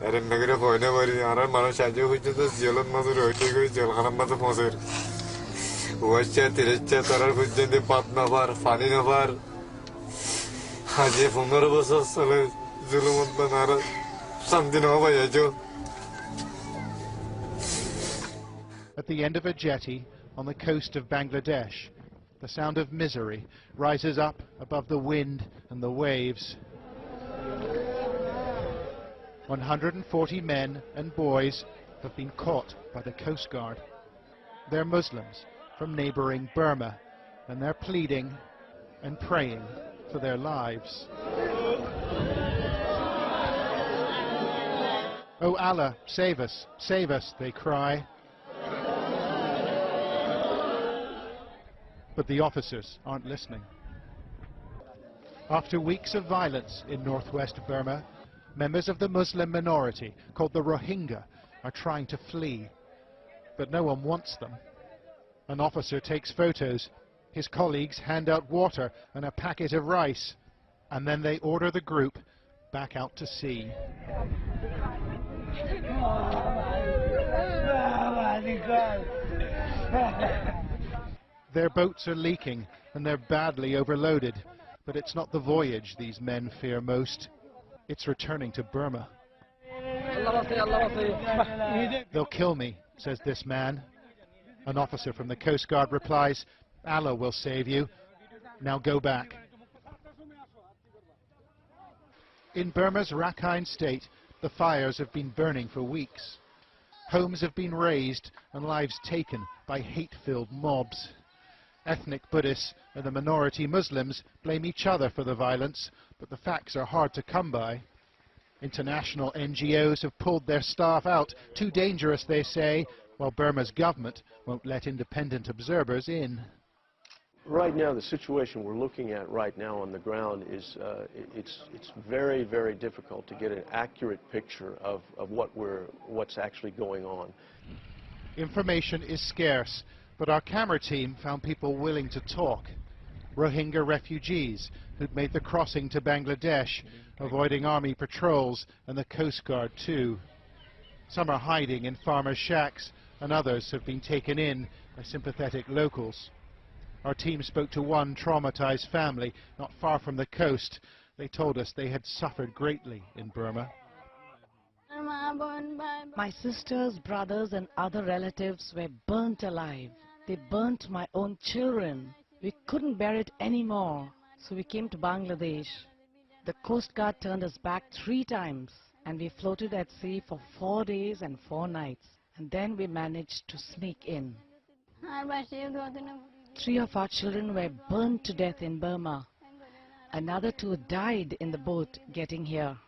Erin negre koyne bari yarar mano şacı hücce de ziyalın mazur öyle koy ziyalhanım mazur mazur. Ulaşça tireççe tarar hücce de patna var, fani ne var. Hacı bunları basa salı zulümünden ara sandin hava yacu. At the end of a jetty on the coast of Bangladesh, the sound of misery rises up above the wind and the waves. 140 men and boys have been caught by the Coast Guard. They're Muslims from neighbouring Burma, and they're pleading and praying for their lives. "Oh Allah, save us," they cry. But the officers aren't listening. After weeks of violence in northwest Burma, members of the Muslim minority, called the Rohingya, are trying to flee. But no one wants them. An officer takes photos. His colleagues hand out water and a packet of rice. And then they order the group back out to sea. Their boats are leaking and they're badly overloaded. But it's not the voyage these men fear most. It's returning to Burma. "They'll kill me," says this man. An officer from the Coast Guard replies, "Allah will save you. Now go back." In Burma's Rakhine state, the fires have been burning for weeks. Homes have been razed and lives taken by hate-filled mobs. Ethnic Buddhists and the minority Muslims blame each other for the violence, but the facts are hard to come by. International NGOs have pulled their staff out, too dangerous, they say, while Burma's government won't let independent observers in. Right now, the situation we're looking at right now on the ground is it's very, very difficult to get an accurate picture of what's actually going on. Information is scarce, but our camera team found people willing to talk. Rohingya refugees who'd made the crossing to Bangladesh, avoiding army patrols and the Coast Guard too. Some are hiding in farmers' shacks, and others have been taken in by sympathetic locals. Our team spoke to one traumatized family not far from the coast. They told us they had suffered greatly in Burma. "My sisters, brothers and other relatives were burnt alive. They burnt my own children. We couldn't bear it anymore, so we came to Bangladesh. The Coast Guard turned us back 3 times, and we floated at sea for 4 days and 4 nights. And then we managed to sneak in. 3 of our children were burnt to death in Burma. Another 2 died in the boat getting here."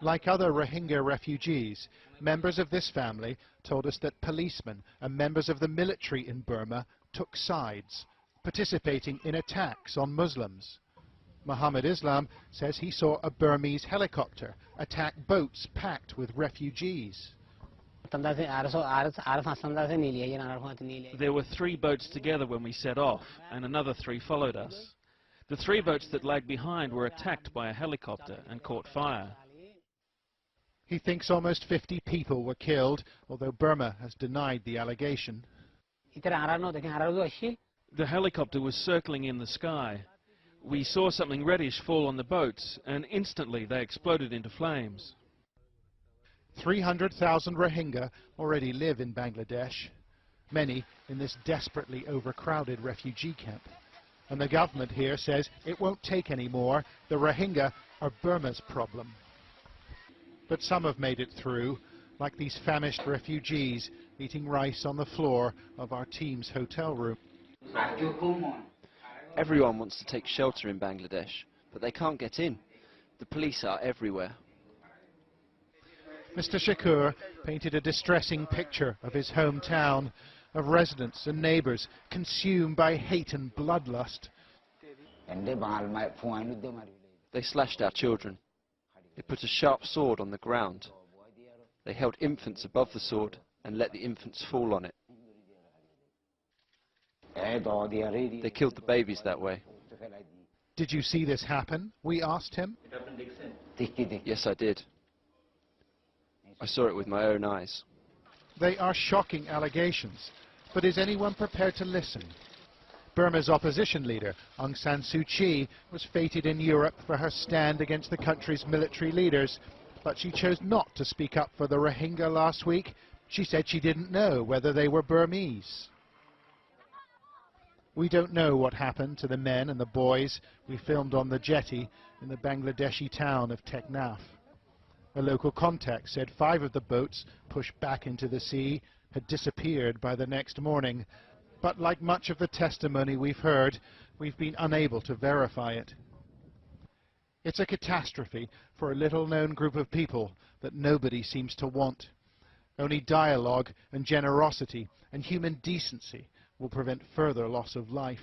Like other Rohingya refugees, members of this family told us that policemen and members of the military in Burma took sides, participating in attacks on Muslims. Muhammad Islam says he saw a Burmese helicopter attack boats packed with refugees. There were 3 boats together when we set off, and another 3 followed us. The 3 boats that lagged behind were attacked by a helicopter and caught fire. He thinks almost 50 people were killed, although Burma has denied the allegation. The helicopter was circling in the sky. We saw something reddish fall on the boats, and instantly they exploded into flames. 300,000 Rohingya already live in Bangladesh, many in this desperately overcrowded refugee camp. And the government here says it won't take any more. The Rohingya are Burma's problem. But some have made it through, like these famished refugees eating rice on the floor of our team's hotel room. Everyone wants to take shelter in Bangladesh, but they can't get in. The police are everywhere. Mr. Shakur painted a distressing picture of his hometown, of residents and neighbours consumed by hate and bloodlust. They slashed our children. They put a sharp sword on the ground. They held infants above the sword and let the infants fall on it. They killed the babies that way. Did you see this happen? We asked him. Yes, I did. I saw it with my own eyes. They are shocking allegations, but is anyone prepared to listen? Burma's opposition leader, Aung San Suu Kyi, was feted in Europe for her stand against the country's military leaders, but she chose not to speak up for the Rohingya last week. She said she didn't know whether they were Burmese. We don't know what happened to the men and the boys we filmed on the jetty in the Bangladeshi town of Teknaf. A local contact said 5 of the boats pushed back into the sea had disappeared by the next morning. But like much of the testimony we've heard, we've been unable to verify it. It's a catastrophe for a little-known group of people that nobody seems to want. Only dialogue and generosity and human decency will prevent further loss of life.